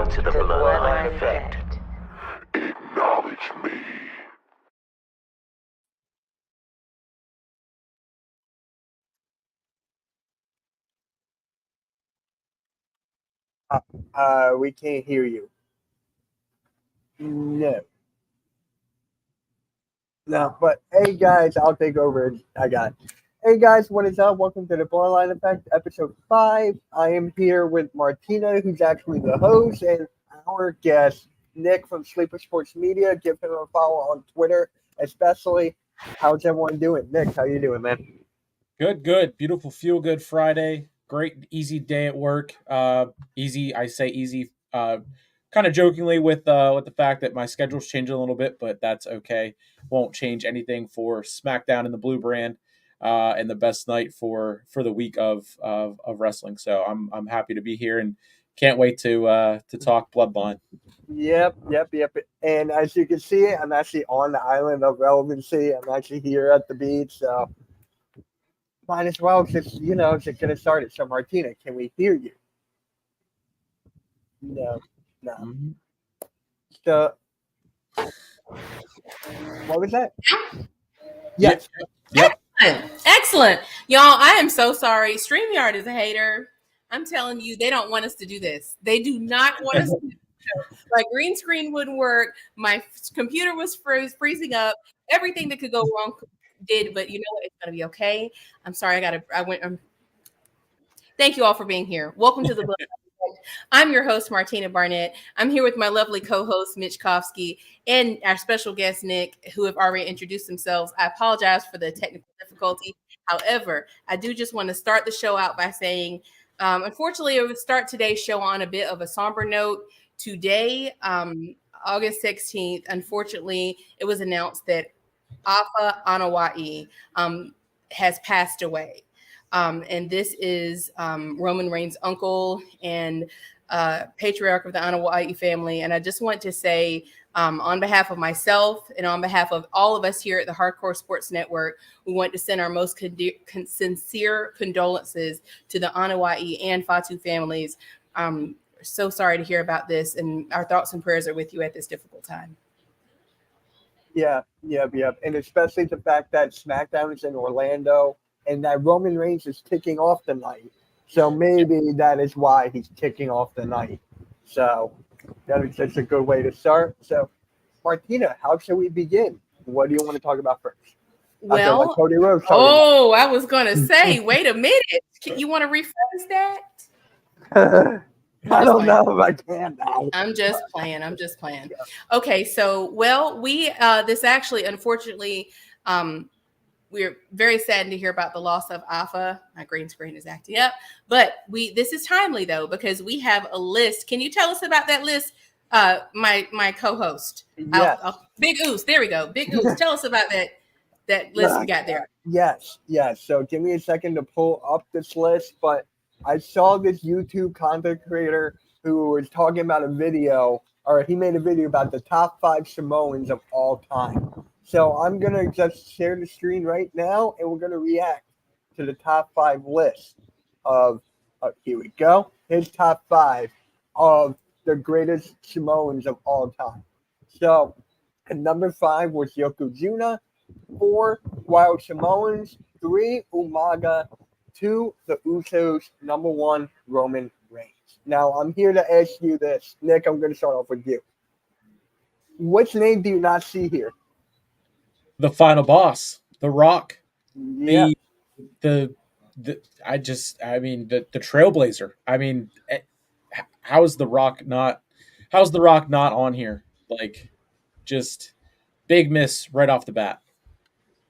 to the Bloodline Effect. Acknowledge me. We can't hear you. No. No, but hey guys, I'll take over. I got it. Hey guys, what is up? Welcome to the Bloodline Effect, episode 5. I am here with Martina, who's actually the host, and our guest, Nick from Sleeper Sports Media. Give him a follow on Twitter, especially. How's everyone doing? Nick, how you doing, man? Good. Beautiful, feel good Friday. Great, easy day at work. Easy, I say easy. Kind of jokingly with the fact that my schedule's changing a little bit, but that's okay. Won't change anything for SmackDown and the Blue Brand, and the best night for the week of wrestling. So I'm happy to be here and can't wait to talk Bloodline. Yep. And as you can see, I'm actually on the island of relevancy. I'm actually here at the beach, so might as well just get it started. So Martina, can we hear you? No. Mm-hmm. So what was that? Yes. Yep. Excellent. Y'all, I am so sorry. StreamYard is a hater. I'm telling you, they don't want us to do this. They do not want us to do this. My green screen wouldn't work. My computer was freezing up. Everything that could go wrong did, but you know what? It's going to be okay. I'm sorry. Thank you all for being here. Welcome to the book. I'm your host, Martina Barnett. I'm here with my lovely co-host, Mitch Kofsky, and our special guest, Nick, who have already introduced themselves. I apologize for the technical difficulty. However, I do just want to start the show out by saying, unfortunately, I would start today's show on a bit of a somber note. Today, August 16th, unfortunately, it was announced that Afa Anawai has passed away. And this is Roman Reigns' uncle and patriarch of the Anawai family. And I just want to say, on behalf of myself and on behalf of all of us here at the Hardcore Sports Network, we want to send our most sincere condolences to the Anawai and Fatu families. So sorry to hear about this, and our thoughts and prayers are with you at this difficult time. Yeah. And especially the fact that SmackDown is in Orlando and that Roman Reigns is kicking off the night. So maybe that is why he's kicking off the night. So that is just a good way to start. So, Martina, how should we begin? What do you want to talk about first? Well, Cody Rhodes. I was going to say, wait a minute. You want to rephrase that? I don't know if I can now. I'm just playing. Okay, so we this actually, unfortunately, we're very saddened to hear about the loss of Afa. My green screen is acting up, but this is timely though because we have a list. Can you tell us about that list, my co-host? Yes. Big Oos. There we go. Big Oos. Tell us about that list we got there. Yes. So give me a second to pull up this list, but I saw this YouTube content creator who was talking about a video, or he made a video about the top 5 Samoans of all time. So I'm going to just share the screen right now, and we're going to react to the top 5 list of, here we go, his top 5 of the greatest Samoans of all time. So at number 5 was Yokozuna, 4 Wild Samoans, 3 Umaga, 2 the Usos, number 1 Roman Reigns. Now I'm here to ask you this, Nick. I'm going to start off with you. Which name do you not see here? The final boss, The Rock. Yeah. The Trailblazer. I mean, how's The Rock not on here? Like, just big miss right off the bat.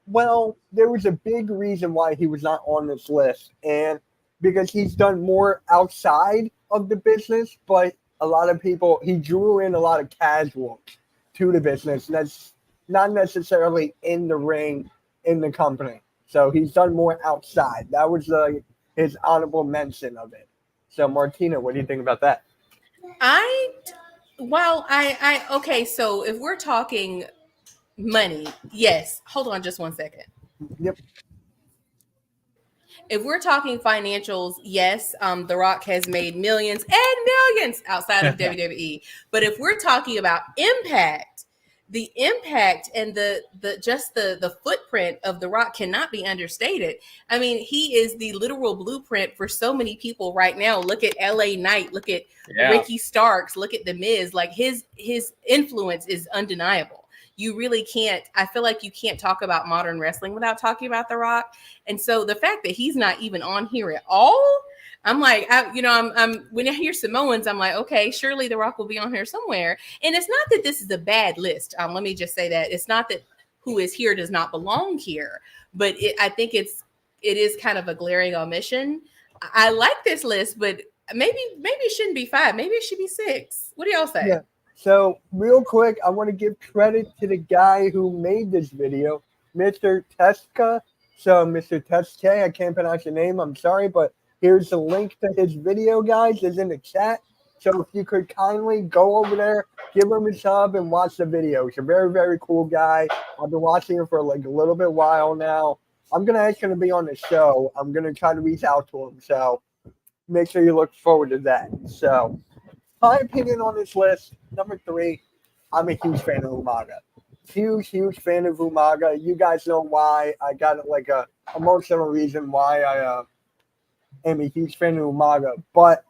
Well, there was a big reason why he was not on this list, and because he's done more outside of the business, but a lot of people, he drew in a lot of casuals to the business, and that's not necessarily in the ring, in the company. So he's done more outside. That was his honorable mention of it. So Martina, what do you think about that? Okay, so if we're talking money, yes. Hold on just one second. Yep. if we're talking financials, yes, The Rock has made millions and millions outside of WWE. But if we're talking about impact, the impact and the footprint of The Rock cannot be understated. I mean, he is the literal blueprint for so many people right now. Look at LA Knight, look at Ricky Starks, look at The Miz. Like his influence is undeniable. You really can't, I feel like you can't talk about modern wrestling without talking about The Rock. And so the fact that he's not even on here at all, I'm like, I'm when I hear Samoans, I'm like, okay, surely The Rock will be on here somewhere. And it's not that this is a bad list. Let me just say that it's not that who is here does not belong here, but I think it is kind of a glaring omission. I like this list, but maybe it shouldn't be 5. Maybe it should be 6. What do y'all say? Yeah. So real quick, I want to give credit to the guy who made this video, Mr. Teska. So Mr. Teska, I can't pronounce your name. I'm sorry, but here's the link to his video, guys. It's in the chat. So if you could kindly go over there, give him a sub, and watch the video. He's a very, very cool guy. I've been watching him for like a little bit while now. I'm going to ask him to be on the show. I'm going to try to reach out to him. So make sure you look forward to that. So my opinion on this list, number 3, I'm a huge fan of Umaga. Huge fan of Umaga. You guys know why. I got like a emotional reason why I am a huge fan of Umaga. But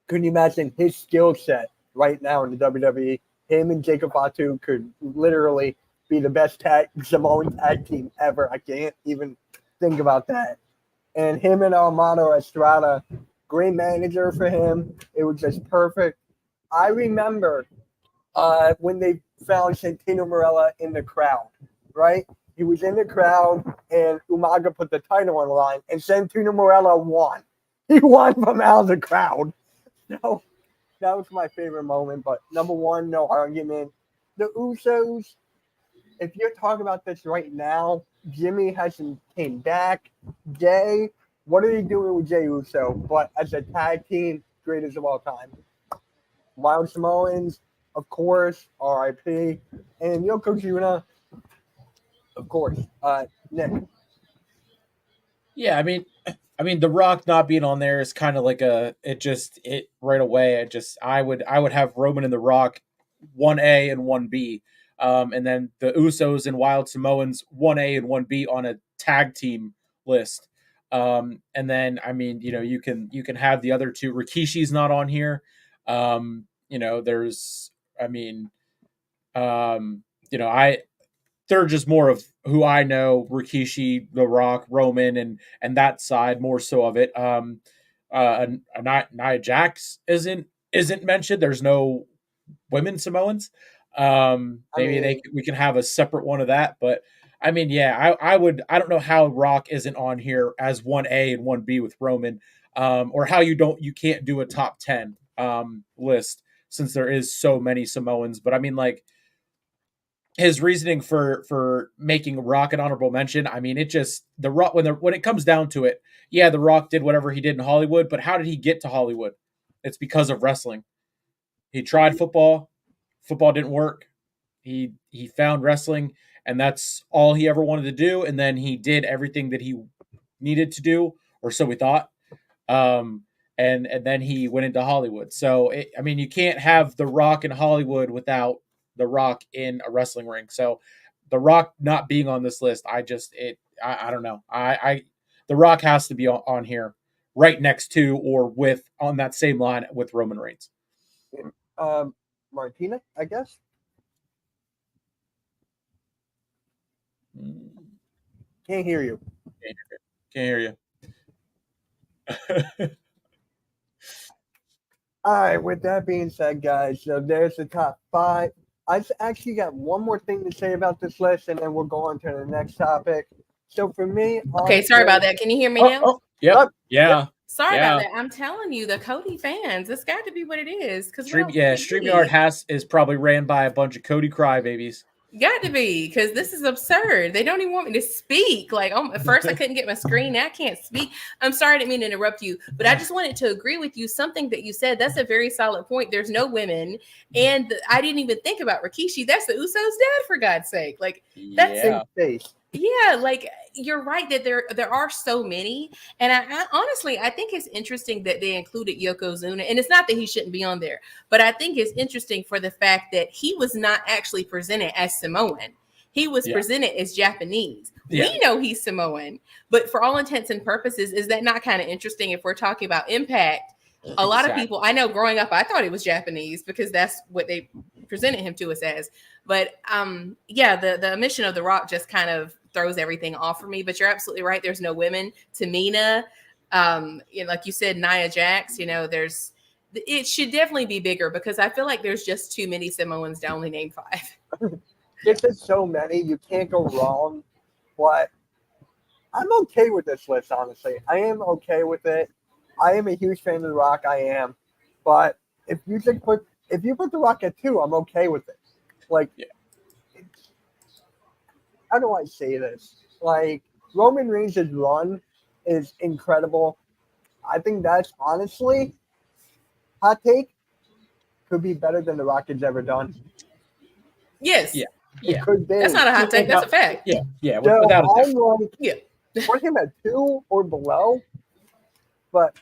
can you imagine his skill set right now in the WWE? Him and Jacob Fatu could literally be the best Samoan tag team ever. I can't even think about that. And him and Armando Estrada, great manager for him. It was just perfect. I remember when they found Santino Marella in the crowd, right? He was in the crowd, and Umaga put the title on the line, and Santino Marella won. He won from out of the crowd. So that was my favorite moment. But number 1, no argument. The Usos, if you're talking about this right now, Jimmy hasn't came back. Jay, what are you doing with Jey Uso? But as a tag team, greatest of all time. Wild Samoans, of course, R.I.P. And Yokozuna, of course. Nick. Yeah, I mean, The Rock not being on there is kind of like it right away. I would have Roman and The Rock 1A and 1B, and then the Usos and Wild Samoans 1A and 1B on a tag team list. And then I mean, you can have the other 2. Rikishi's not on here. There's they're just more of who I know: Rikishi, The Rock, Roman, and that side more so of it. Nia Jax isn't mentioned. There's no women Samoans. We can have a separate one of that, but I mean, yeah, I don't know how Rock isn't on here as 1A and 1B with Roman, or how you can't do a top 10 list since there is so many Samoans. But I mean, like, his reasoning for making Rock an honorable mention, I mean, it just the Rock when it comes down to it, yeah, The Rock did whatever he did in Hollywood, but how did he get to Hollywood? It's because of wrestling. He tried football didn't work. He found wrestling, and that's all he ever wanted to do. And then he did everything that he needed to do, or so we thought. And then he went into Hollywood. So I mean, you can't have The Rock in Hollywood without The Rock in a wrestling ring. So The Rock not being on this list, I don't know. The Rock has to be on here right next to or on that same line with Roman Reigns. Martina, I guess. Can't hear you. Can't hear you. All right, with that being said, guys, so there's the top 5. I actually got one more thing to say about this list, and then we'll go on to the next topic. So for me, okay, sorry about that. Can you hear me now? Yep. Yeah. Sorry about that. I'm telling you, the Cody fans, it's got to be what it is. StreamYard is probably ran by a bunch of Cody crybabies. Got to be, because this is absurd. They don't even want me to speak. Like, at first I couldn't get my screen. Now I can't speak. I'm sorry, I didn't mean to interrupt you, but I just wanted to agree with you. Something that you said, that's a very solid point. There's no women, and I didn't even think about Rikishi. That's the Usos' dad, for God's sake. Like, that's in face. Yeah, like you're right that there are so many, and I honestly I think it's interesting that they included Yokozuna, and it's not that he shouldn't be on there, but I think it's interesting for the fact that he was not actually presented as Samoan. He was Yeah. presented as Japanese. Yeah. We know he's Samoan, but for all intents and purposes, is that not kind of interesting if we're talking about Impact? A lot of people I know growing up, I thought he was Japanese because that's what they presented him to us as. But yeah, the omission of The Rock just kind of throws everything off for me. But you're absolutely right. There's no women. Tamina, like you said, Nia Jax. It should definitely be bigger because I feel like there's just too many Samoans to only name 5. There's just so many. You can't go wrong. But I'm okay with this list, honestly. I am okay with it. I am a huge fan of The Rock. I am. But if you put The Rock at 2, I'm okay with it. Like, how do I say this? Like, Roman Reigns' run is incredible. I think that's honestly, hot take, could be better than The Rock has ever done. Yes. Yeah. It could be. That's not a hot take. That's a fact. Yeah. Yeah. So Without a doubt. I'm like, Yeah. put him at 2 or below. But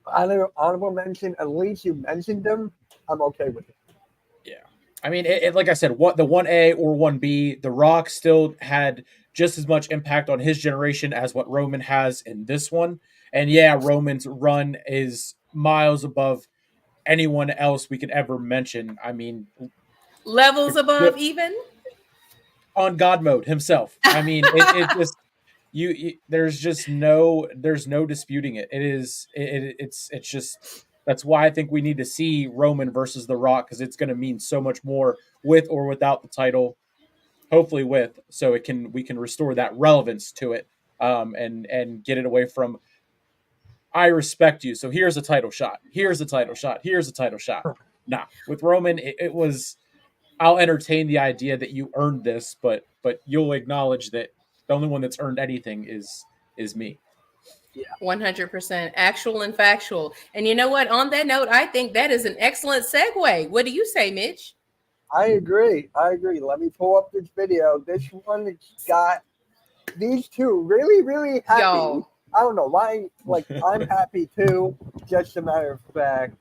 honorable mention, at least you mentioned him. I'm okay with it. Yeah. I mean, like I said, the 1A or 1B, The Rock still had just as much impact on his generation as what Roman has in this one. And yeah, Roman's run is miles above anyone else we could ever mention. I mean, levels above even on God mode himself. I mean, it just there's no disputing it. It's just that's why I think we need to see Roman versus The Rock because it's going to mean so much more with or without the title. Hopefully with, so we can restore that relevance to it, and get it away from I respect you, so here's a title shot. Here's a title shot. Here's a title shot. Nah, with Roman, it was I'll entertain the idea that you earned this, but you'll acknowledge that the only one that's earned anything is me. Yeah. 100% actual and factual. And you know what? On that note, I think that is an excellent segue. What do you say, Mitch? I agree. Let me pull up this video. This one got these two really, really happy. Yo. I don't know why. Like, I'm happy too. Just a matter of fact.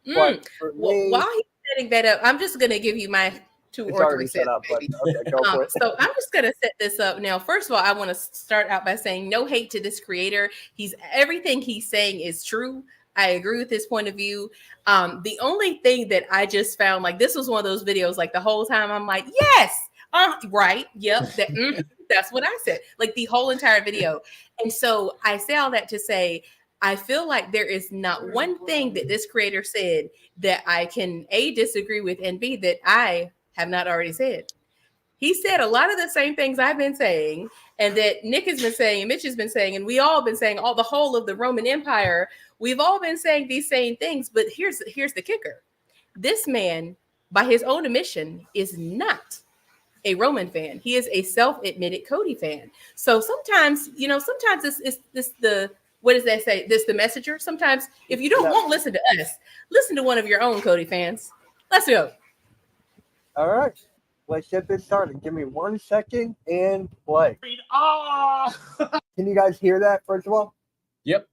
But for me, while he's setting that up, I'm just gonna give you my 2 or 3 set up. But okay, go for it. So I'm just gonna set this up now. First of all, I want to start out by saying no hate to this creator. Everything he's saying is true. I agree with his point of view. The only thing that I just found, like, this was one of those videos, like the whole time I'm like, yes, right, yep, that's what I said, like the whole entire video. And so I say all that to say, I feel like there is not one thing that this creator said that I can A, disagree with, and B, that I have not already said. He said a lot of the same things I've been saying, and that Nick has been saying, and Mitch has been saying, and we all been saying, all the whole of the Roman Empire. We've all been saying these same things, but here's the kicker. This man, by his own admission, is not a Roman fan. He is a self-admitted Cody fan. So sometimes it's the, what does that say? This the messenger. Sometimes if you don't want to listen to us, listen to one of your own Cody fans. Let's go. All right. Let's get this started. Give me 1 second and play. Can you guys hear that, first of all? Yep.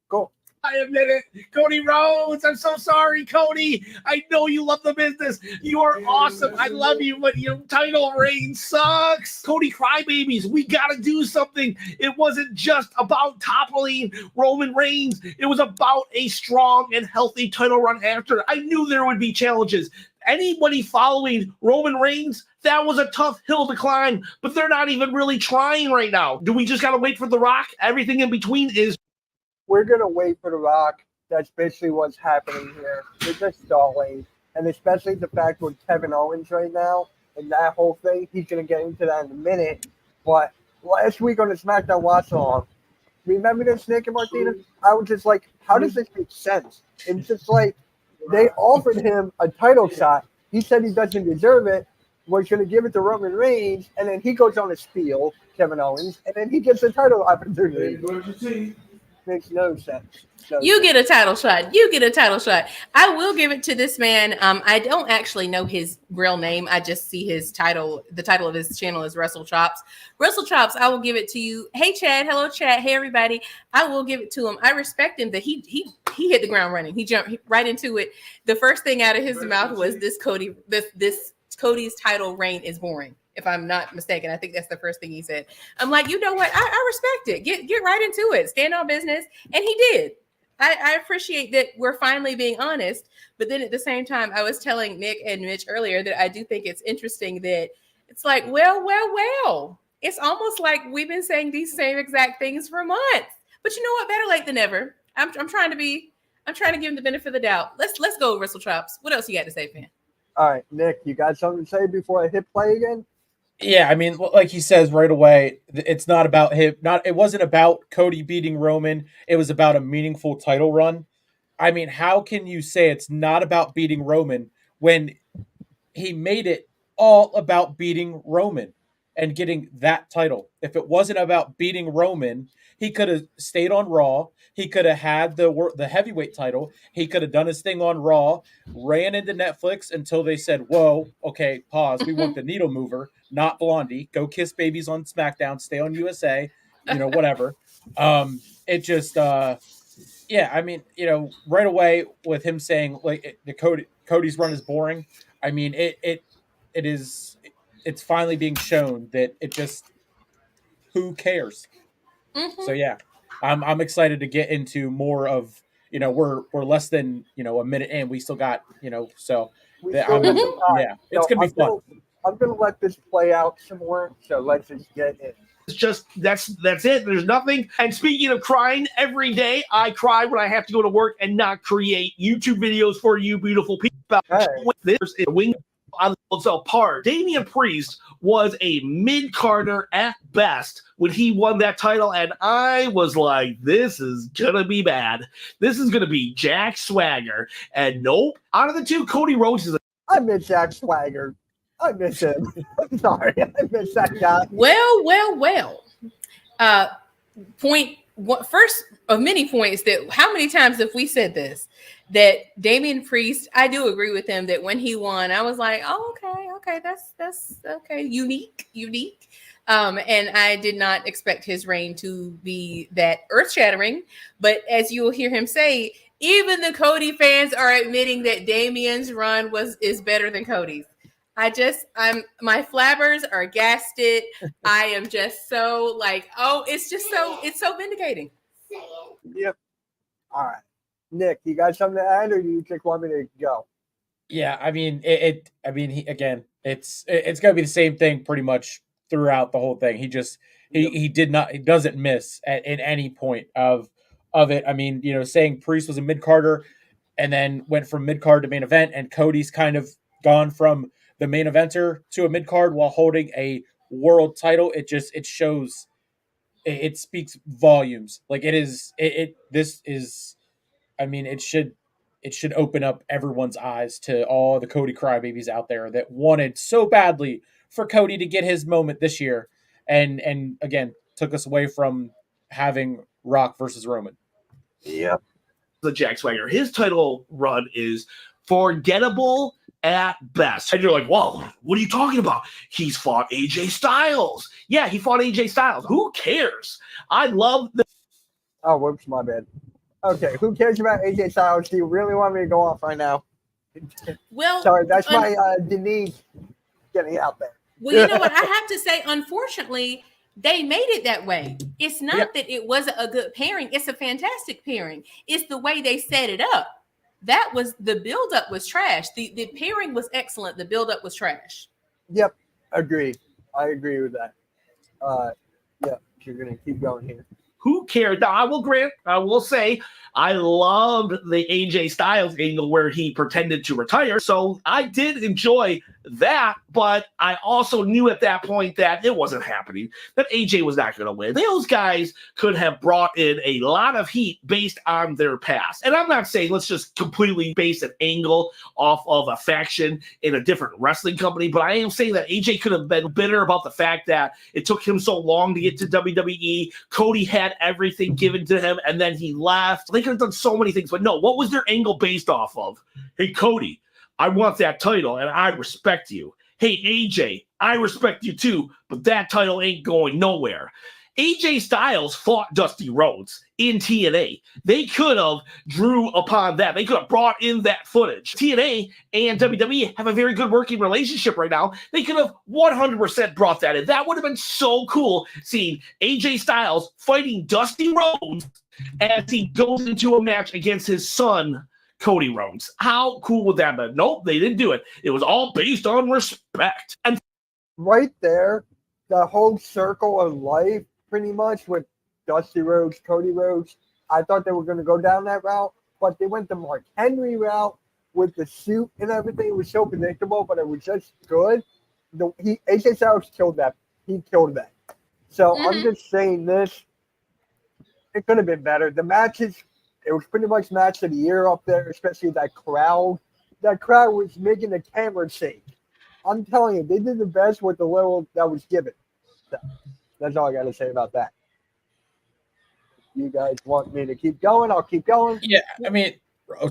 Cool. I admit it. Cody Rhodes, I'm so sorry, Cody. I know you love the business. You are awesome. I love you, but your title reign sucks. Cody Crybabies, we got to do something. It wasn't just about toppling Roman Reigns. It was about a strong and healthy title run after. I knew there would be challenges. Anybody following Roman Reigns, that was a tough hill to climb, but they're not even really trying right now. Do we just got to wait for The Rock? Everything in between is... We're going to wait for The Rock. That's basically what's happening here. They're just stalling. And especially the fact with Kevin Owens right now and that whole thing, he's going to get into that in a minute. But last week on the SmackDown Watch Along, remember this, Nick and Martina? I was just like, how does this make sense? It's just like, they offered him a title shot. He said he doesn't deserve it. Was going to give it to Roman Reigns, and then he goes on a spiel, Kevin Owens, and then he gets a title opportunity. makes no sense. You get a title shot. You get a title shot. I will give it to this man. I don't actually know his real name. I just see his title. The title of his channel is Wrestle Chops. Wrestle Chops, I will give it to you. Hey, Chad. Hello, Chad. Hey, everybody. I will give it to him. I respect him that he hit the ground running. He jumped right into it. The first thing out of his mouth was this Cody's title reign is boring. If I'm not mistaken, I think that's the first thing he said. I'm like, you know what? I respect it. Get right into it. Stand on business. And he did. I appreciate that we're finally being honest. But then at the same time, I was telling Nick and Mitch earlier that I do think it's interesting that it's like, well. It's almost like we've been saying these same exact things for months. But you know what? Better late than never. I'm trying to give him the benefit of the doubt. Let's go, Wrestle Chops. What else you got to say, fan? All right, Nick, you got something to say before I hit play again? Yeah, I mean, like he says right away, it's not about him. It wasn't about Cody beating Roman. It was about a meaningful title run. I mean, how can you say it's not about beating Roman when he made it all about beating Roman and getting that title? If it wasn't about beating Roman, he could have stayed on Raw. He could have had the heavyweight title. He could have done his thing on Raw, ran into Netflix until they said, whoa, okay, pause. We want the needle mover, not Blondie. Go kiss babies on SmackDown. Stay on USA. Whatever. It just, yeah, I mean, right away with him saying, like, Cody's run is boring. I mean, it's finally being shown that it just, who cares? Mm-hmm. So yeah, I'm excited to get into more of, we're less than, a minute in. We still got, so We still got some time. yeah, it's going to be fun. I'm going to let this play out some more. So let's just get it. It's just that's it. There's nothing. And speaking of crying, every day I cry when I have to go to work and not create YouTube videos for you beautiful people. Hey. This is a wing on the apart. Damian Priest was a mid-carder at best when he won that title, and I was like, this is gonna be bad. This is gonna be Jack Swagger. And nope, out of the two, Cody Rhodes is I miss Jack Swagger. I miss him. I'm sorry. I miss that guy. Well. First of many points that how many times have we said this? That Damian Priest, I do agree with him that when he won, I was like, oh, okay, that's okay, unique. And I did not expect his reign to be that earth-shattering. But as you will hear him say, even the Cody fans are admitting that Damian's run is better than Cody's. My flabbers are gasted. I am just so like, it's so vindicating. Yep. All right. Nick, you got something to add, or do you just want me to go? Yeah, I mean, it's gonna be the same thing pretty much throughout the whole thing. He doesn't miss in any point of it. I mean, saying Priest was a mid-carder and then went from mid-card to main event, and Cody's kind of gone from the main eventer to a mid-card while holding a world title. It shows, it speaks volumes. Like it should open up everyone's eyes to all the Cody crybabies out there that wanted so badly for Cody to get his moment this year, and again took us away from having Rock versus Roman. Yep. The Jack Swagger. His title run is forgettable at best. And you're like, whoa, what are you talking about? He's fought AJ Styles. Yeah, he fought AJ Styles. Who cares? I love the. Oh, whoops, my bad. Okay, who cares about AJ Styles? Do you really want me to go off right now? Well, sorry, that's my Denise getting out there. Well, you know what? I have to say, unfortunately, they made it that way. It's not that it wasn't a good pairing. It's a fantastic pairing. It's the way they set it up. That was the buildup was trash. The pairing was excellent. The buildup was trash. Yep, agreed. I agree with that. You're gonna keep going here. Who cared? Now, I will say, I loved the AJ Styles angle where he pretended to retire. So I did enjoy that, but I also knew at that point that it wasn't happening, that AJ was not going to win. Those guys could have brought in a lot of heat based on their past. And I'm not saying let's just completely base an angle off of a faction in a different wrestling company, but I am saying that AJ could have been bitter about the fact that it took him so long to get to WWE. Cody had had everything given to him and then he left. They could have done so many things, but no, what was their angle based off of? Hey, Cody, I want that title and I respect you. Hey, AJ, I respect you too, but that title ain't going nowhere. AJ Styles fought Dusty Rhodes in TNA. They could have drew upon that. They could have brought in that footage. TNA and WWE have a very good working relationship right now. They could have 100% brought that in. That would have been so cool seeing AJ Styles fighting Dusty Rhodes as he goes into a match against his son, Cody Rhodes. How cool would that be? Nope, they didn't do it. It was all based on respect. And right there, the whole circle of life, pretty much, with Dusty Rhodes, Cody Rhodes. I thought they were going to go down that route, but they went the Mark Henry route with the suit and everything. It was so predictable, but it was just good. AJ Styles killed that. He killed that. So I'm just saying this. It could have been better. The matches, it was pretty much match of the year up there, especially that crowd. That crowd was making the camera shake. I'm telling you, they did the best with the little that was given. So that's all I got to say about that. You guys want me to keep going? I'll keep going. Yeah, I mean,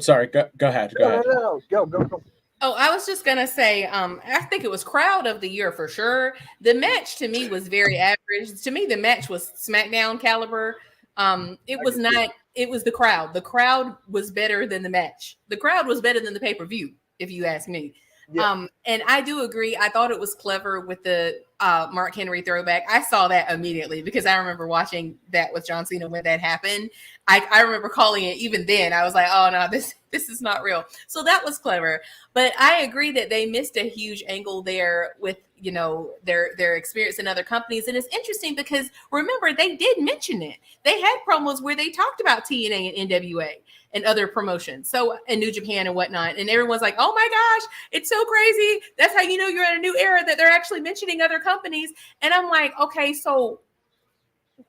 sorry. Go ahead. Go ahead. No. Go. Oh, I was just gonna say, I think it was crowd of the year for sure. The match to me was very average. To me, the match was SmackDown caliber. It was not. It was the crowd. The crowd was better than the match. The crowd was better than the pay-per-view, if you ask me. Yeah. And I do agree. I thought it was clever with the Mark Henry throwback. I saw that immediately because I remember watching that with John Cena when that happened. I remember calling it even then. I was like, oh no, this is not real. So that was clever. But I agree that they missed a huge angle there with, you know, their experience in other companies. And it's interesting because remember, they did mention it. They had promos where they talked about TNA and NWA and other promotions. So in New Japan and whatnot. And everyone's like, oh my gosh, it's so crazy. That's how you know you're in a new era, that they're actually mentioning other companies. And I'm like, okay, so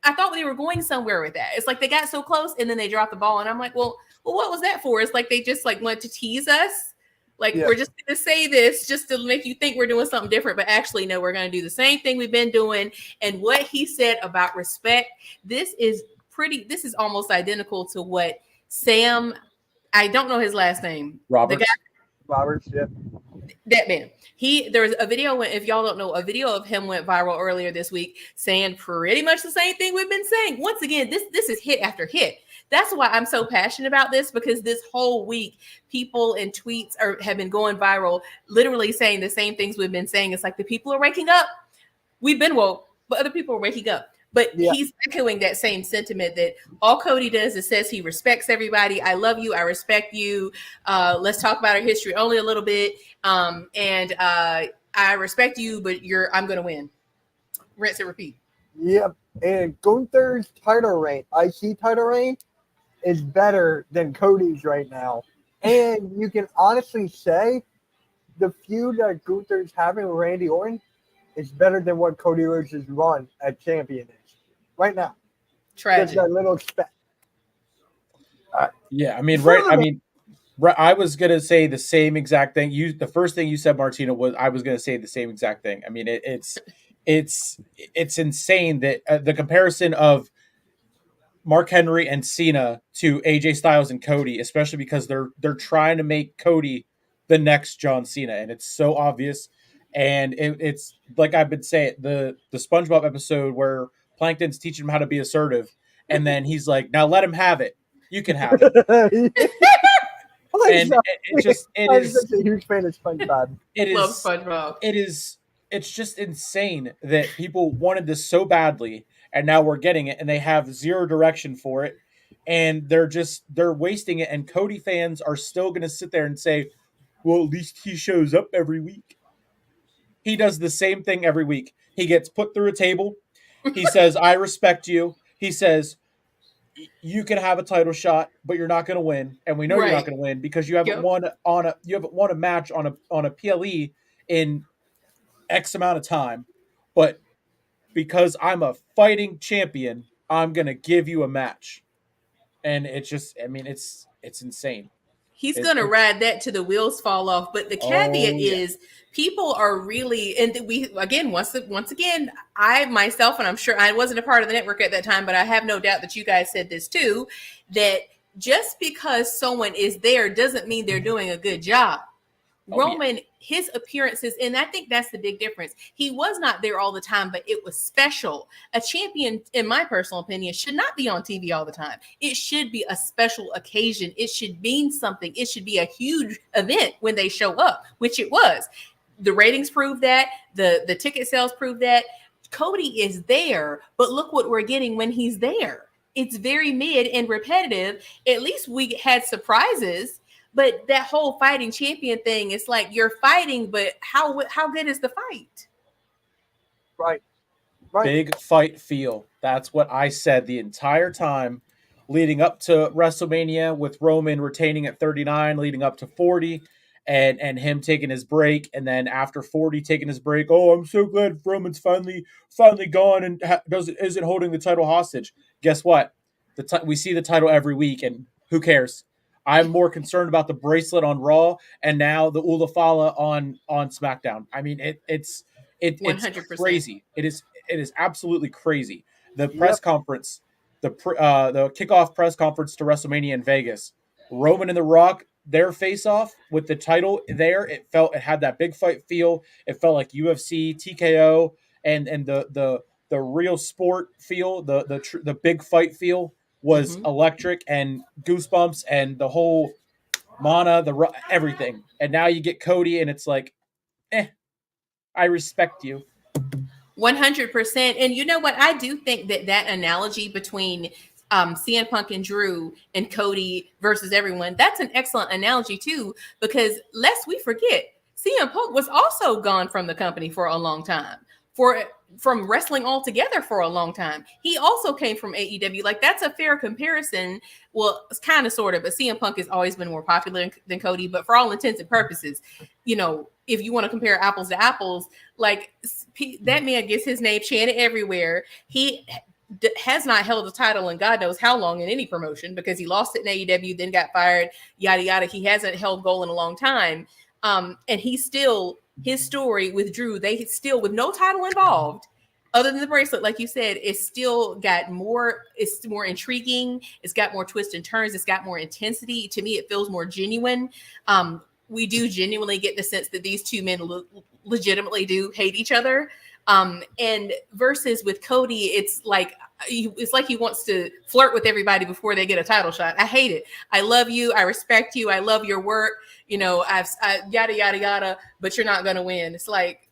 I thought they were going somewhere with that. It's like they got so close and then they dropped the ball. And I'm like, well, what was that for? It's like they just like wanted to tease us. Like, we're just going to say this just to make you think we're doing something different. But actually, no, we're going to do the same thing we've been doing. And what he said about respect, this is almost identical to what Sam, I don't know his last name. Roberts. Roberts, yeah. That man. There was a video, if y'all don't know, a video of him went viral earlier this week saying pretty much the same thing we've been saying. Once again, this is hit after hit. That's why I'm so passionate about this, because this whole week, people in tweets have been going viral, literally saying the same things we've been saying. It's like the people are waking up. We've been woke, but other people are waking up. But he's echoing that same sentiment that all Cody does is says he respects everybody. I love you. I respect you. Let's talk about our history only a little bit. And I respect you, but I'm going to win. Rinse and repeat. Yep. And Gunther's title reign, IC title reign, is better than Cody's right now. And you can honestly say the feud that Gunther's having with Randy Orton is better than what Cody Rhodes' run at champion is right now. Tragic. Just a little spec. Yeah, I mean, right. I mean, I was gonna say the same exact thing. The first thing you said, Martina, was I was gonna say the same exact thing. I mean, it's insane that the comparison of Mark Henry and Cena to AJ Styles and Cody, especially because they're trying to make Cody the next John Cena, and it's so obvious. And it's like I've been saying, the SpongeBob episode where Plankton's teaching him how to be assertive, and then he's like, "Now let him have it. You can have it." And I'm such a huge fan of SpongeBob. Love SpongeBob. It's just insane that people wanted this so badly, and now we're getting it, and they have zero direction for it, and they're wasting it. And Cody fans are still going to sit there and say, "Well, at least he shows up every week." He does the same thing every week. He gets put through a table. He says, "I respect you." He says, "You can have a title shot, but you're not going to win, and we know you're not going to win because you haven't won a match on a PLE in X amount of time. But because I'm a fighting champion, I'm going to give you a match." And it's just, I mean, it's insane. He's going to ride that till the wheels fall off. But the caveat is people are really, and we, again, once again, I myself, and I'm sure I wasn't a part of the network at that time, but I have no doubt that you guys said this too, that just because someone is there doesn't mean they're doing a good job. Roman, his appearances, and I think that's the big difference. He was not there all the time, but it was special. A champion, in my personal opinion, should not be on TV all the time. It should be a special occasion. It should mean something. It should be a huge event when they show up, which it was. The ratings prove that. The ticket sales prove that. Cody is there, but look what we're getting when he's there. It's very mid and repetitive. At least we had surprises. But that whole fighting champion thing, it's like you're fighting, but how good is the fight? Right. Big fight feel. That's what I said the entire time leading up to WrestleMania, with Roman retaining at 39, leading up to 40, and him taking his break, and then after 40 taking his break. Oh, I'm so glad Roman's finally gone and isn't holding the title hostage. Guess what? We see the title every week, and who cares? I'm more concerned about the bracelet on Raw and now the Ulafala on SmackDown. I mean, it's 100%. crazy. It is absolutely crazy. The press conference, the kickoff press conference to WrestleMania in Vegas, Roman and The Rock, their face off with the title there, it had that big fight feel. It felt like UFC, TKO, and the real sport feel, the big fight feel was electric, and goosebumps, and the whole mana, everything. And now you get Cody, and it's like, I respect you. 100%. And you know what? I do think that analogy between CM Punk and Drew and Cody versus everyone, that's an excellent analogy too, because lest we forget, CM Punk was also gone from the company for a long time, from wrestling altogether for a long time. He also came from AEW. Like, that's a fair comparison. Well, it's kind of sort of, but CM Punk has always been more popular than Cody, but for all intents and purposes, you know, if you want to compare apples to apples, like, that man gets his name chanted everywhere. He has not held a title in God knows how long in any promotion, because he lost it in AEW, then got fired, yada, yada. He hasn't held gold in a long time. And he's still, his story with Drew, they still, with no title involved, other than the bracelet, like you said, it's still got more, it's more intriguing. It's got more twists and turns. It's got more intensity. To me, it feels more genuine. We do genuinely get the sense that these two men legitimately do hate each other. And versus with Cody, it's like he wants to flirt with everybody before they get a title shot. I hate it. I love you. I respect you. I love your work. You know, I yada, yada, yada, but you're not going to win. It's like,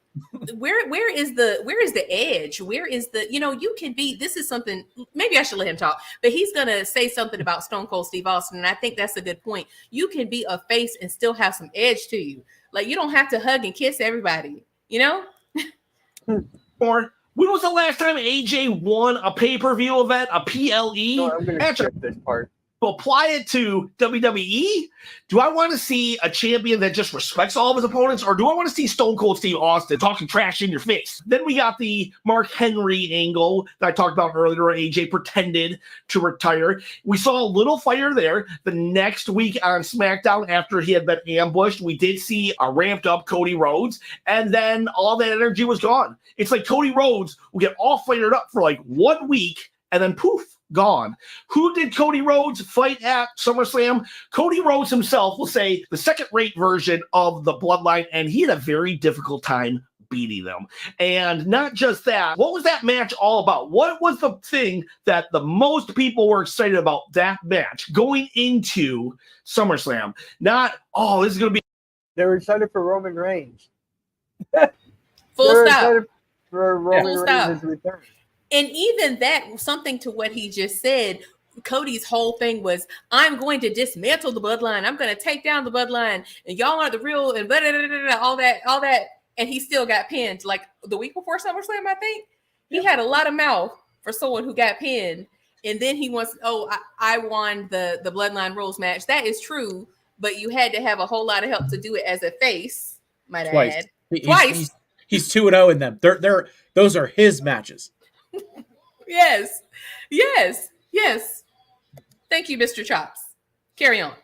where is the edge? Where is the, you know, you can be, this is something, maybe I should let him talk, but he's going to say something about Stone Cold Steve Austin. And I think that's a good point. You can be a face and still have some edge to you. Like, you don't have to hug and kiss everybody, you know? Or when was the last time AJ won a pay-per-view event, a PLE? No, I'm going to skip this part. To apply it to WWE, do I want to see a champion that just respects all of his opponents, or do I want to see Stone Cold Steve Austin talking trash in your face? Then we got the Mark Henry angle that I talked about earlier, where AJ pretended to retire. We saw a little fire there. The next week on SmackDown, after he had been ambushed, we did see a ramped up Cody Rhodes, and then all that energy was gone. It's like Cody Rhodes will get all fired up for like 1 week, and then poof, gone. Who did Cody Rhodes fight at SummerSlam? Cody Rhodes himself will say the second-rate version of the Bloodline, and he had a very difficult time beating them. And not just that, what was that match all about? What was the thing that the most people were excited about that match going into SummerSlam? Not, oh, this is going to be... They were excited for Roman Reigns. Full stop. For Roman Reigns' return. And even that, something to what he just said, Cody's whole thing was, I'm going to dismantle the Bloodline. I'm going to take down the Bloodline, and y'all aren't the real, and blah, blah, blah, blah, blah, all that. And he still got pinned. Like the week before SummerSlam, I think. He had a lot of mouth for someone who got pinned. And then he wants, I won the Bloodline Rules match. That is true, but you had to have a whole lot of help to do it as a face, might I add. Twice. He's 2-0 in them. Those are his matches. Yes. Thank you, Mr. Chops. Carry on.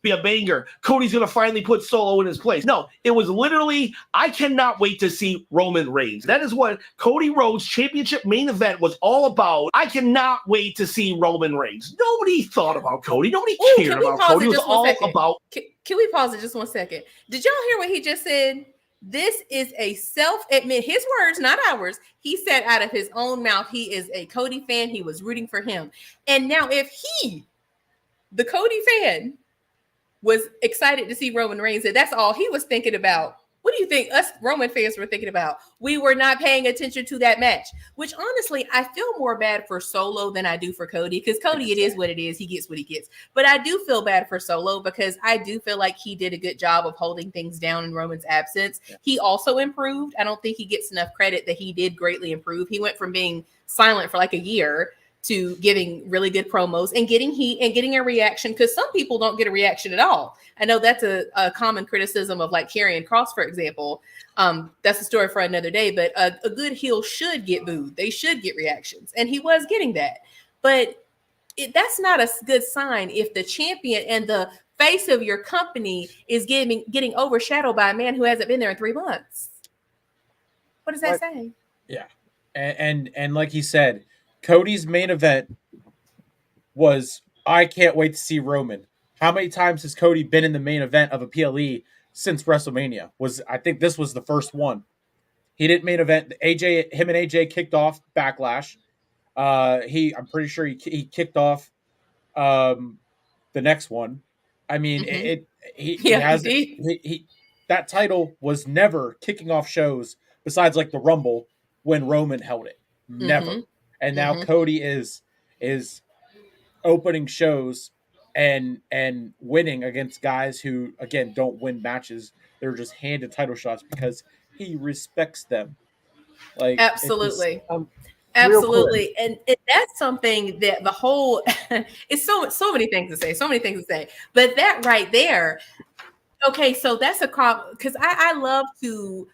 be a banger. Cody's going to finally put Solo in his place. No, it was literally, I cannot wait to see Roman Reigns. That is what Cody Rhodes' championship main event was all about. I cannot wait to see Roman Reigns. Nobody thought about Cody. Nobody cared about Cody. It was all about... Can we pause it just 1 second? Did y'all hear what he just said? This is a self-admit, his words, not ours. He said out of his own mouth, he is a Cody fan. He was rooting for him. And now if he, the Cody fan, was excited to see Roman Reigns, that's all he was thinking about. What do you think us Roman fans were thinking about? We were not paying attention to that match, which honestly, I feel more bad for Solo than I do for Cody, because Cody, it is what it is. He gets what he gets. But I do feel bad for Solo because I do feel like he did a good job of holding things down in Roman's absence. He also improved. I don't think he gets enough credit that he did greatly improve. He went from being silent for like a year to giving really good promos and getting heat and getting a reaction, because some people don't get a reaction at all. I know that's a common criticism of like Karrion Kross, for example. That's a story for another day, but a good heel should get booed. They should get reactions. And he was getting that. But that's not a good sign if the champion and the face of your company is getting overshadowed by a man who hasn't been there in 3 months. What does that say? Yeah. And like he said, Cody's main event was, I can't wait to see Roman. How many times has Cody been in the main event of a PLE since WrestleMania? I think this was the first one. He didn't main event. Him and AJ kicked off Backlash. I'm pretty sure he kicked off the next one. I mean, that title was never kicking off shows besides like the Rumble when Roman held it. Never. Mm-hmm. And now Cody is opening shows and winning against guys who, again, don't win matches. They're just handed title shots because he respects them. Like, absolutely. Absolutely. And that's something that the whole it's so many things to say. But that right there, okay, so that's a because I love to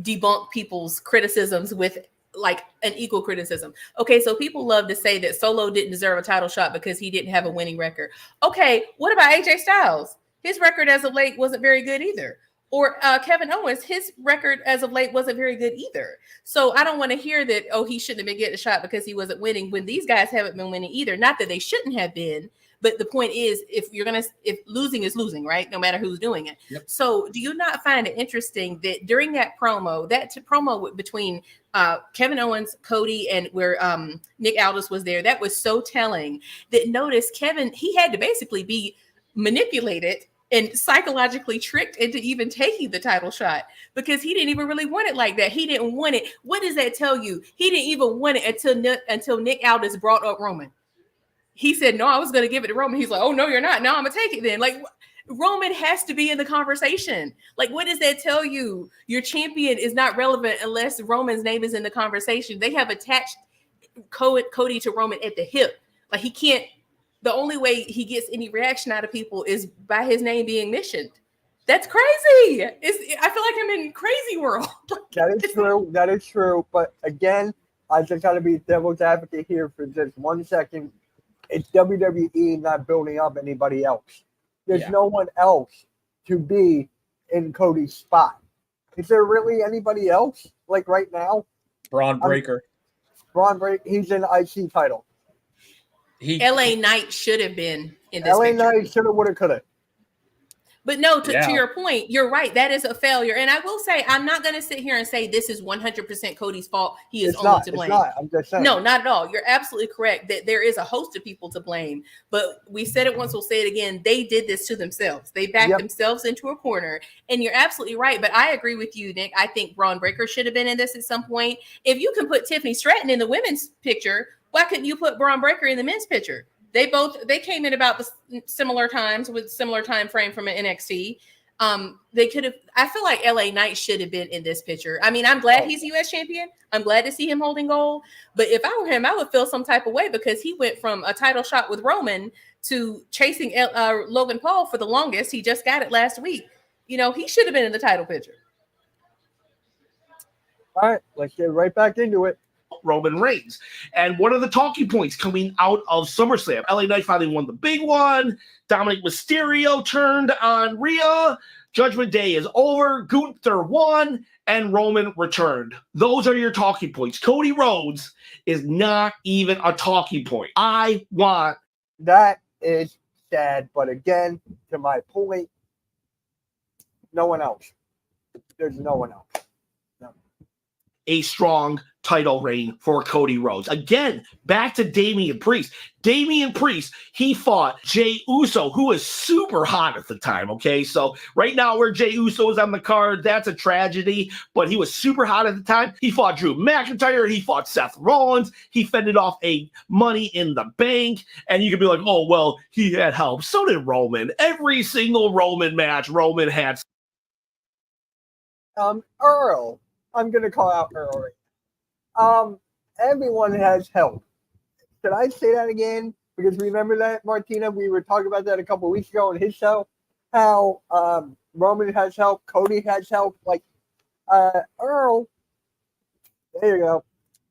debunk people's criticisms with like an equal criticism. Okay, so people love to say that Solo didn't deserve a title shot because he didn't have a winning record. Okay, what about AJ Styles? His record as of late wasn't very good either. Or Kevin Owens, his record as of late wasn't very good either. So I don't want to hear that, oh, he shouldn't have been getting a shot because he wasn't winning, when these guys haven't been winning either. Not that they shouldn't have been, but the point is, if losing is losing, right? No matter who's doing it. Yep. So do you not find it interesting that during that promo between Kevin Owens, Cody, and where Nick Aldis was there, that was so telling that notice Kevin, he had to basically be manipulated and psychologically tricked into even taking the title shot because he didn't even really want it like that. He didn't want it. What does that tell you? He didn't even want it until Nick Aldis brought up Roman. He said, no, I was going to give it to Roman. He's like, oh, no, you're not. No, I'm going to take it then. Like, Roman has to be in the conversation. Like, what does that tell you? Your champion is not relevant unless Roman's name is in the conversation. They have attached Cody to Roman at the hip. Like, he can't. The only way he gets any reaction out of people is by his name being mentioned. That's crazy. I feel like I'm in crazy world. That is true. That is true. But again, I just got to be devil's advocate here for just 1 second. It's WWE not building up anybody else. There's no one else to be in Cody's spot. Is there really anybody else like right now? Braun Breaker. He's in IC title. LA Knight should have been in this LA picture. Knight should have, would have, could have. But no, to your point, you're right. That is a failure. And I will say, I'm not going to sit here and say this is 100% Cody's fault. He is only to blame. It's not. I'm just saying. No, not at all. You're absolutely correct that there is a host of people to blame. But we said it once, we'll say it again. They did this to themselves. They backed themselves into a corner. And you're absolutely right. But I agree with you, Nick. I think Braun Breaker should have been in this at some point. If you can put Tiffany Stratton in the women's picture, why couldn't you put Braun Breaker in the men's picture? They came in about the similar times with similar time frame from an NXT. They could have. I feel like LA Knight should have been in this picture. I mean, I'm glad he's U.S. champion. I'm glad to see him holding gold. But if I were him, I would feel some type of way because he went from a title shot with Roman to chasing Logan Paul for the longest. He just got it last week. You know, he should have been in the title picture. All right, let's get right back into it. Roman Reigns. And what are the talking points coming out of SummerSlam? LA Knight finally won the big one. Dominic Mysterio turned on Rhea. Judgment Day is over. Gunther won. And Roman returned. Those are your talking points. Cody Rhodes is not even a talking point. I want. That is sad. But again, to my point, no one else. There's no one else. No. A strong title reign for Cody Rhodes. Again, back to Damian Priest. Damian Priest, he fought Jey Uso, who was super hot at the time, okay? So right now where Jey Uso is on the card, that's a tragedy, but he was super hot at the time. He fought Drew McIntyre. He fought Seth Rollins. He fended off a Money in the Bank, and you could be like, oh, well, he had help. So did Roman. Every single Roman match, Roman had. Earl. I'm going to call out Earl. Everyone has help. Should I say that again? Because remember that, Martina? We were talking about that a couple of weeks ago on his show. How Roman has help, Cody has help. Like Earl. There you go.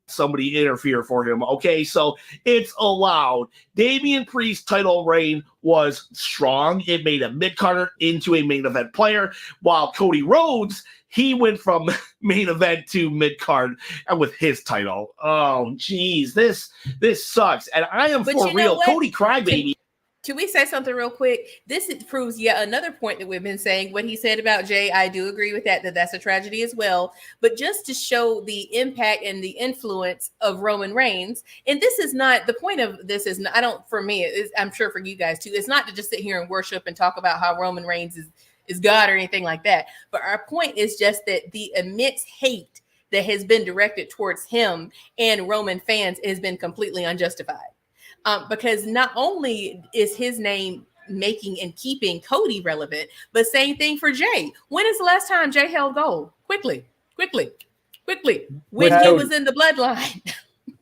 Somebody interfere for him. Okay, so it's allowed. Damian Priest's title reign was strong. It made a mid-carder into a main event player, while Cody Rhodes, he went from main event to mid-card and with his title. Oh, geez, this sucks. And I am But for you know real. what? Cody Crybaby. Can we say something real quick? This proves yet another point that we've been saying. What he said about Jay, I do agree with that that's a tragedy as well. But just to show the impact and the influence of Roman Reigns, and this is not, the point of this is not, I don't, for me, I'm sure for you guys too, it's not to just sit here and worship and talk about how Roman Reigns is God or anything like that. But our point is just that the immense hate that has been directed towards him and Roman fans has been completely unjustified. Because not only is his name making and keeping Cody relevant, but same thing for Jay. When is the last time Jay held gold? Quickly. When he was in the bloodline.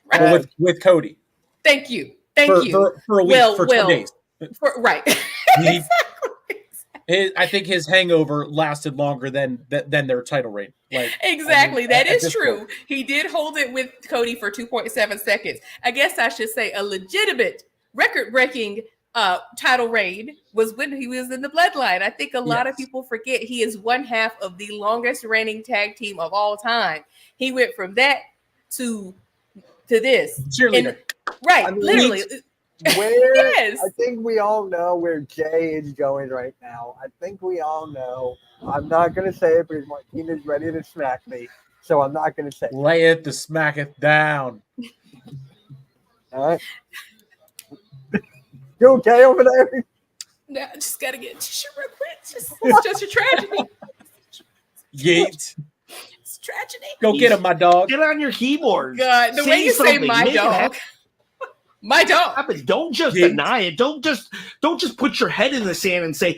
Right? Well, with Cody. Thank you. For a week, for 2 days. Right. I think his hangover lasted longer than their title reign. Like exactly, that is true. Point. He did hold it with Cody for 2.7 seconds. I guess I should say a legitimate, record-breaking title reign was when he was in the bloodline. I think a lot of people forget he is one half of the longest reigning tag team of all time. He went from that to this. Cheerleader. Right, I mean, literally. Yes. I think we all know where Jay is going right now. I think we all know. I'm not going to say it because Martina's ready to smack me. So I'm not going to say it. Lay it to smack it down. All right. You okay over there? No, I just got to get tissue real quick. It's just a tragedy. Yeet. It's a tragedy. Go get him, my dog. Get on your keyboard. God, the way you say my dog. My dog. Don't just deny it. Don't just put your head in the sand and say,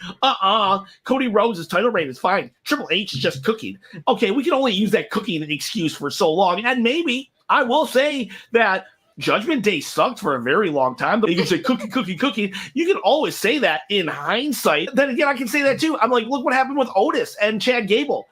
Cody Rhodes' title reign is fine. Triple H is just cooking. Okay, we can only use that cooking excuse for so long. And maybe I will say that Judgment Day sucked for a very long time, but you can say cookie. You can always say that in hindsight. Then again, I can say that too. I'm like, look what happened with Otis and Chad Gable.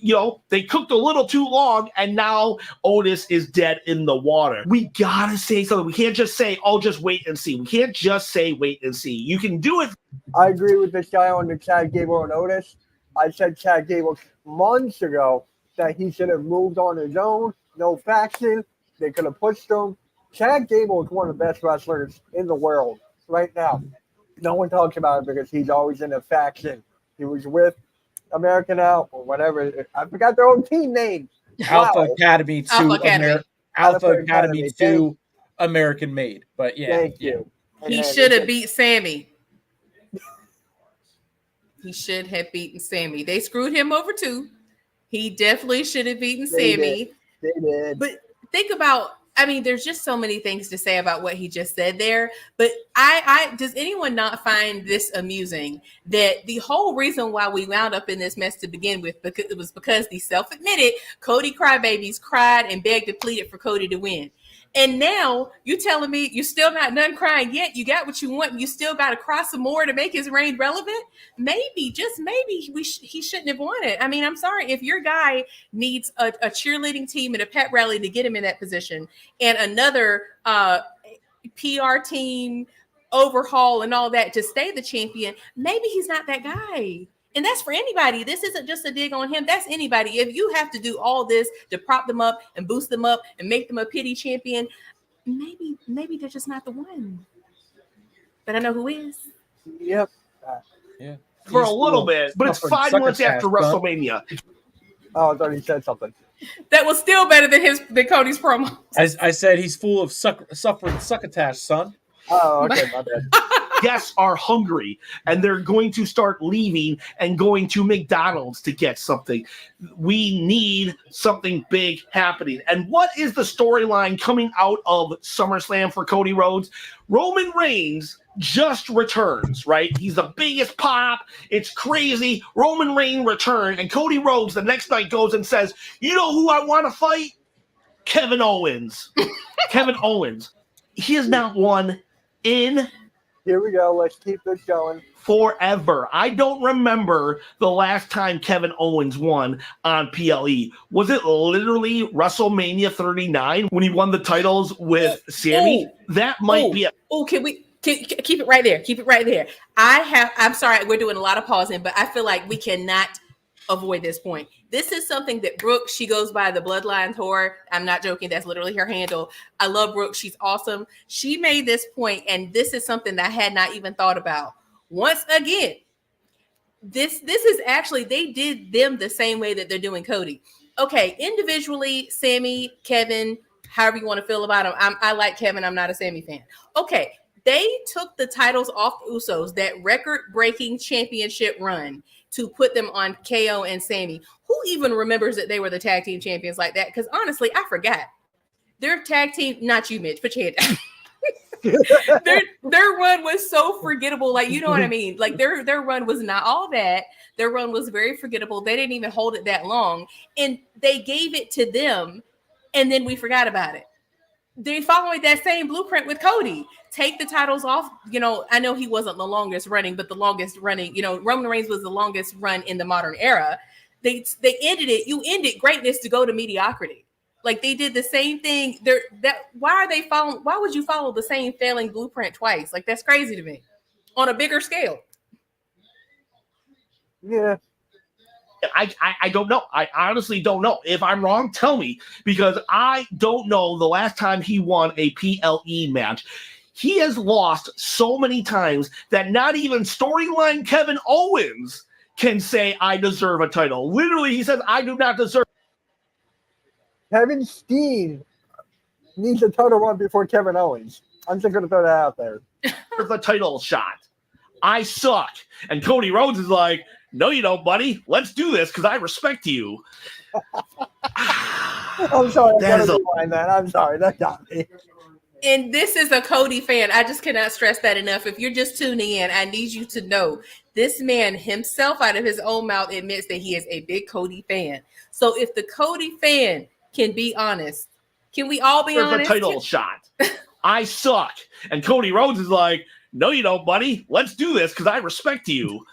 You know, they cooked a little too long, and now Otis is dead in the water. We gotta say something. We can't just say, oh, just wait and see. We can't just say wait and see. You can do it. I agree with this guy on the Chad Gable and Otis. I said Chad Gable months ago that he should have moved on his own, no faction. They could have pushed him. Chad Gable is one of the best wrestlers in the world right now. No one talks about it because he's always in a faction. He was with American Out or whatever. I forgot their own team name. Alpha Academy to Alpha Academy to American Made. But yeah. Thank you. He should have beat Sammy. He should have beaten Sammy. They screwed him over too. He definitely should have beaten Sammy. They did. But think about, I mean, there's just so many things to say about what he just said there. But I does anyone not find this amusing that the whole reason why we wound up in this mess to begin with, because it was because the self-admitted Cody crybabies cried and begged and pleaded for Cody to win. And now you telling me you're still not done crying yet. You got what you want. And you still got to cry some more to make his reign relevant. Maybe, just maybe, he shouldn't have won it. I mean, I'm sorry if your guy needs a cheerleading team and a pep rally to get him in that position, and another PR team overhaul and all that to stay the champion. Maybe he's not that guy. And that's for anybody. This isn't just a dig on him. That's anybody. If you have to do all this to prop them up and boost them up and make them a pity champion, maybe they're just not the one. But I know who is. Yep. Yeah. For a little bit, but it's 5 months after WrestleMania. Oh, I thought he said something. That was still better than Cody's promo. I said he's full of suffering succotash, son. Oh, okay, my bad. Guests are hungry and they're going to start leaving and going to McDonald's to get something. We need something big happening. And what is the storyline coming out of SummerSlam for Cody Rhodes? Roman Reigns just returns, right? He's the biggest pop. It's crazy. Roman Reigns returned, and Cody Rhodes the next night goes and says, you know who I want to fight? Kevin Owens. Kevin Owens. He has not won in Here we go. Let's keep this going. forever. I don't remember the last time Kevin Owens won on PLE. Was it literally WrestleMania 39 when he won the titles with Sammy? That might be it. Oh, can we keep it right there? Keep it right there. I'm sorry, we're doing a lot of pausing, but I feel like we cannot avoid this point. This is something that Brooke, she goes by the Bloodline Tour. I'm not joking. That's literally her handle. I love Brooke. She's awesome. She made this point, and this is something that I had not even thought about. Once again, this is actually, they did them the same way that they're doing Cody. Okay, individually, Sammy, Kevin, however you want to feel about him. I like Kevin. I'm not a Sammy fan. Okay, they took the titles off the Usos, that record-breaking championship run, to put them on KO and Sammy. Who even remembers that they were the tag team champions like that? Because honestly, I forgot. Their tag team, not you, Mitch, put your head down. their run was so forgettable. Like, you know what I mean? Like their run was not all that. Their run was very forgettable. They didn't even hold it that long. And they gave it to them, and then we forgot about it. They followed that same blueprint with Cody. Take the titles off. You know, I know he wasn't the longest running, but the longest running, you know, Roman Reigns was the longest run in the modern era. They ended it. You ended greatness to go to mediocrity. Like they did the same thing. Why would you follow the same failing blueprint twice? Like that's crazy to me. On a bigger scale. Yeah. I don't know. I honestly don't know. If I'm wrong, tell me, because I don't know the last time he won a PLE match. He has lost so many times that not even storyline Kevin Owens can say, I deserve a title. Literally, he says, I do not deserve. Kevin Steen needs a title run before Kevin Owens. I'm just going to throw that out there. The title shot. I suck. And Cody Rhodes is like, no, you don't, buddy. Let's do this because I respect you. I'm sorry. I'm sorry. That got me. And this is a Cody fan. I just cannot stress that enough. If you're just tuning in, I need you to know this man himself out of his own mouth admits that he is a big Cody fan. So if the Cody fan can be honest, can we all be honest? The title shot. I suck. And Cody Rhodes is like, no, you don't, buddy. Let's do this because I respect you.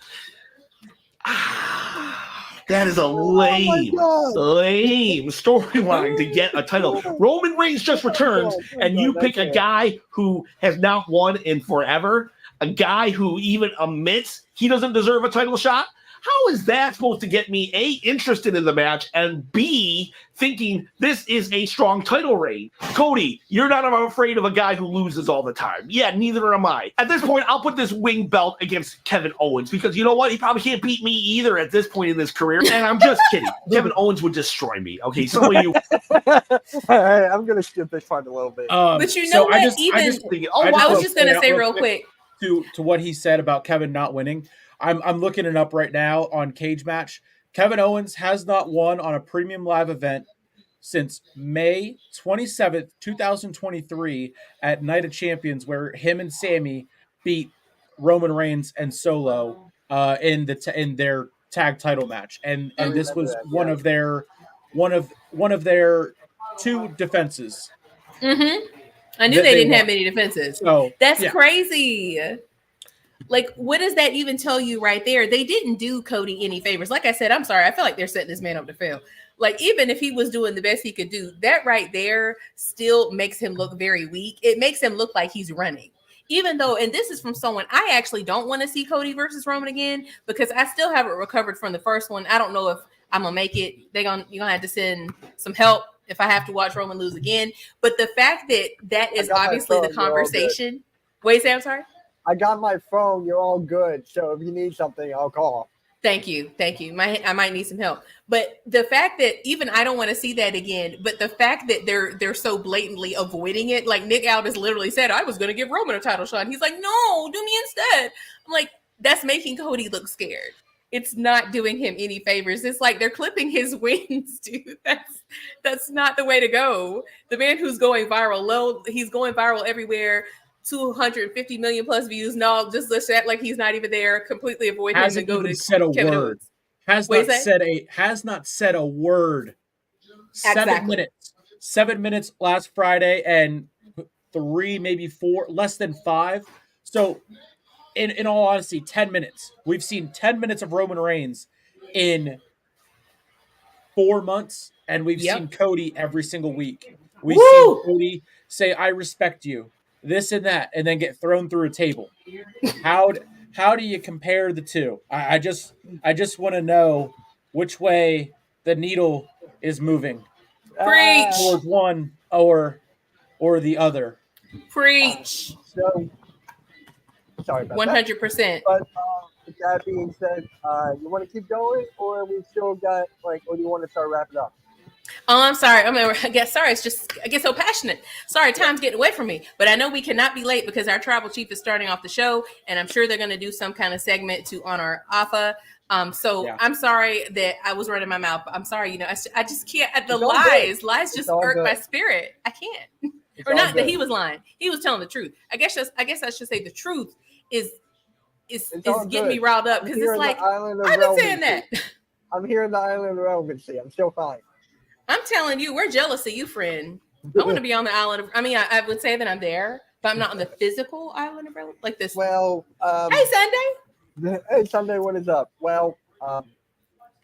That is a lame storyline to get a title. Roman Reigns just returns, and you pick a guy who has not won in forever, a guy who even admits he doesn't deserve a title shot. How is that supposed to get me, A, interested in the match, and B, thinking this is a strong title reign? Cody, you're not afraid of a guy who loses all the time. Yeah, neither am I. At this point, I'll put this wing belt against Kevin Owens because you know what? He probably can't beat me either at this point in his career. And I'm just kidding. Kevin Owens would destroy me. Okay, some of you. All right, I'm going to skip this part a little bit. But you know what? I was just going to say real quick. To what he said about Kevin not winning. I'm looking it up right now on Cage Match. Kevin Owens has not won on a premium live event since May 27th, 2023 at Night of Champions, where him and Sammy beat Roman Reigns and Solo in their tag title match. And this was one of their two defenses Mm-hmm. I knew That they they didn't want. have many defenses. So That's yeah. crazy. Like, what does that even tell you right there? They didn't do Cody any favors. Like I said, I'm sorry. I feel like they're setting this man up to fail. Like, even if he was doing the best he could do, that right there still makes him look very weak. It makes him look like he's running. Even though, and this is from someone, I actually don't want to see Cody versus Roman again because I still haven't recovered from the first one. I don't know if I'm gonna make it. You're gonna have to send some help if I have to watch Roman lose again. But the fact that that is got my obviously the phone, you're all good. conversation. Wait, say I'm sorry. I got my phone. You're all good. So if you need something, I'll call. Thank you. I might need some help. But the fact that even I don't want to see that again, but the fact that they're so blatantly avoiding it, like Nick Aldis literally said, I was going to give Roman a title shot. And he's like, no, do me instead. I'm like, that's making Cody look scared. It's not doing him any favors. It's like they're clipping his wins, dude. That's not the way to go. The man who's going viral, he's going viral everywhere. 250 million plus views. No, just let's act like he's not even there. Completely avoid him and Hasn't go even to said a Kevin word. Owens. Has What'd not you say? said a word. 7 Exactly. minutes. 7 minutes last Friday and 3, maybe 4, less than 5. So in all honesty, 10 minutes. We've seen 10 minutes of Roman Reigns in 4 months, and we've Yep. seen Cody every single week. We've Woo! seen Cody say, I respect you, this and that, and then get thrown through a table. How do you compare the two? I just want to know which way the needle is moving Preach. towards one or the other. Preach. So sorry about that. 100%. But with that being said, you want to keep going, or we still got or do you want to start wrapping up? Oh, I'm sorry. I get so passionate. Sorry, time's getting away from me. But I know we cannot be late because our tribal chief is starting off the show, and I'm sure they're going to do some kind of segment to honor Alpha. So Yeah. I'm sorry that I was running my mouth. I'm sorry. I just can't. The It's all lies good. just all irk good. my spirit. I can't. It's Or all not that good. he was lying. He was telling the truth. I guess I should say the truth is It's all getting good. me riled up I'm because here it's in the like island of I've been saying relevancy. that. I'm here in the island of relevancy. I'm still fine. I'm telling you, we're jealous of you, friend. I want to be on the island of. I would say that I'm there, but I'm not on the physical island of like this. Well, Hey, Sunday. hey, Sunday, what is up? Well,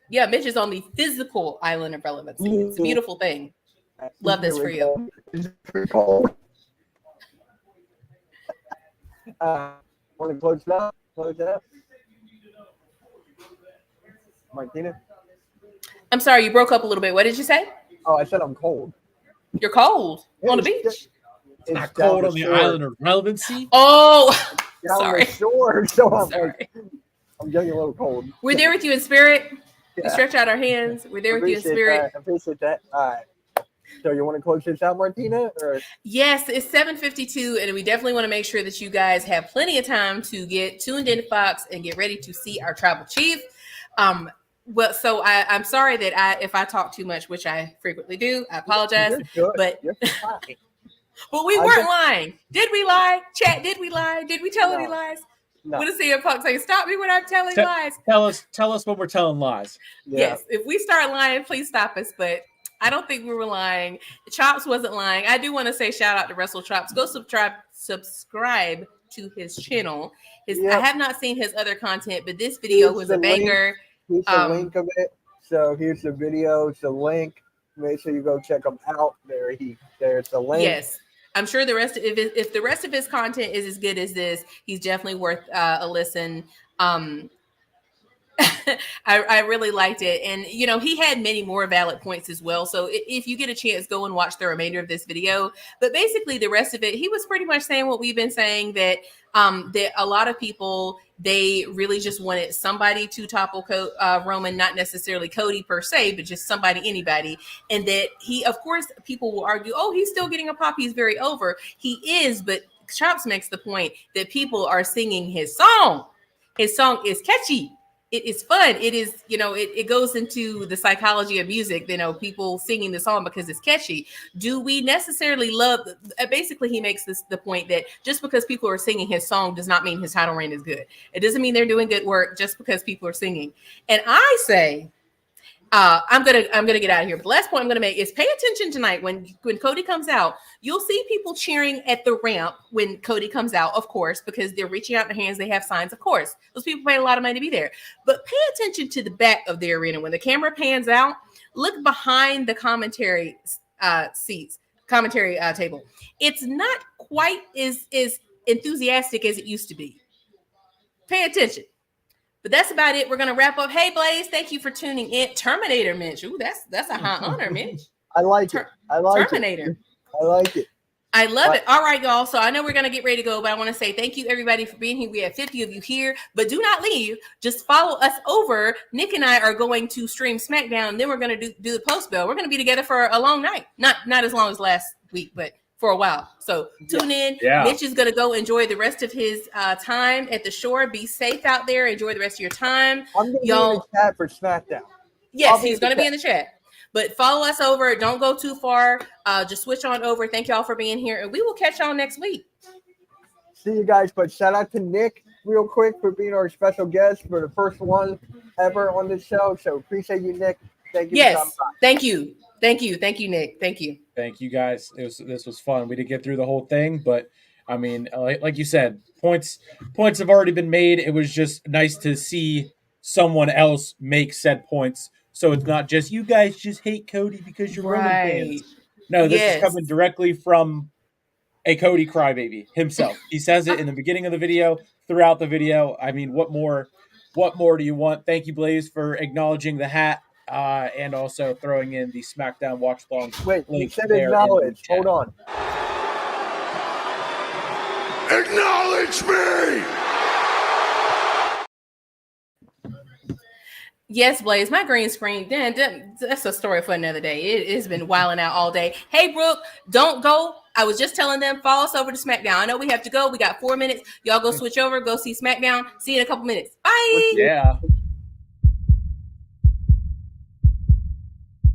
Yeah, Mitch is on the physical island of relevancy. It's a beautiful thing. Love this for you. It's pretty cold. Want to close it up? Close it up? Martina? I'm sorry, you broke up a little bit. What did you say? Oh, I said I'm cold. You're cold on the beach. It's Not down cold on the shore. island of relevancy. Oh, Down sorry. the shore, so I'm Sorry. I'm getting a little cold. We're there with you in spirit. We Yeah. stretch out our hands. We're there with you in spirit. Appreciate that. All right. So you want to close this out, Martina? Or Yes, it's 7:52, and we definitely want to make sure that you guys have plenty of time to get tuned in to Fox and get ready to see our tribal chief. Well, so I'm sorry that if I talk too much, which I frequently do, I apologize. You're good. But You're fine. but we weren't lying. Did we lie? Chat, did we lie? Did we tell any No. lies? No. What does CM Punk say? Stop me when I'm telling lies. Tell us when we're telling lies. Yeah. Yes, if we start lying, please stop us. But I don't think we were lying. Chops wasn't lying. I do want to say shout out to Wrestle Chops. Go subscribe to his channel. I have not seen his other content, but this video was a banger. Here's the link of it. So here's the video. It's the link. Make sure you go check him out. There's the link. Yes. I'm sure the rest if the rest of his content is as good as this, he's definitely worth a listen. I really liked it. And, he had many more valid points as well. So if you get a chance, go and watch the remainder of this video. But basically the rest of it, he was pretty much saying what we've been saying, that a lot of people, they really just wanted somebody to topple Roman, not necessarily Cody per se, but just somebody, anybody. And that of course, people will argue, oh, he's still getting a pop. He's very over. He is, but Chops makes the point that people are singing his song. His song is catchy. It is fun. It is, it goes into the psychology of music, people singing the song because it's catchy. Do we necessarily love, basically he makes the point that just because people are singing his song does not mean his title reign is good. It doesn't mean they're doing good work just because people are singing. And I say I'm gonna get out of here. But the last point I'm gonna make is pay attention tonight when Cody comes out. You'll see people cheering at the ramp when Cody comes out, of course, because they're reaching out their hands. They have signs, of course. Those people pay a lot of money to be there. But pay attention to the back of the arena when the camera pans out. Look behind the commentary table. It's not quite as enthusiastic as it used to be. Pay attention. But that's about it. We're gonna wrap up. Hey Blaze, thank you for tuning in. Terminator Mitch. Ooh, that's a high honor, Mitch. I like it. I like Terminator. I like it. I love it. All right, y'all. So I know we're going to get ready to go, but I want to say thank you, everybody, for being here. We have 50 of you here, but do not leave. Just follow us over. Nick and I are going to stream SmackDown. Then we're going to do the post bell. We're going to be together for a long night. Not as long as last week, but for a while. So tune in. Yeah. Mitch is going to go enjoy the rest of his time at the shore. Be safe out there. Enjoy the rest of your time. I'm going to be in the chat for SmackDown. Yes, he's going to be in the chat. But follow us over. Don't go too far. Just switch on over. Thank y'all for being here. And we will catch y'all next week. See you guys. But shout out to Nick real quick for being our special guest for the first one ever on this show. So appreciate you, Nick. Thank you. Yes. Thank you. Thank you. Thank you, Nick. Thank you. Thank you, guys. This was fun. We didn't get through the whole thing, but I mean, like you said, points have already been made. It was just nice to see someone else make said points. So it's not just you guys just hate Cody because you're Roman fans. No, this is coming directly from a Cody crybaby himself. He says it in the beginning of the video, throughout the video. I mean, what more do you want? Thank you, Blaze, for acknowledging the hat and also throwing in the SmackDown watch along. Wait, you said acknowledge. Hold on. Acknowledge me! Yes, Blaze, my green screen, that's a story for another day. It's been wilding out all day. Hey, Brooke, don't go. I was just telling them, follow us over to SmackDown. I know we have to go. We got 4 minutes. Y'all go switch over, go see SmackDown. See you in a couple minutes. Bye. Yeah.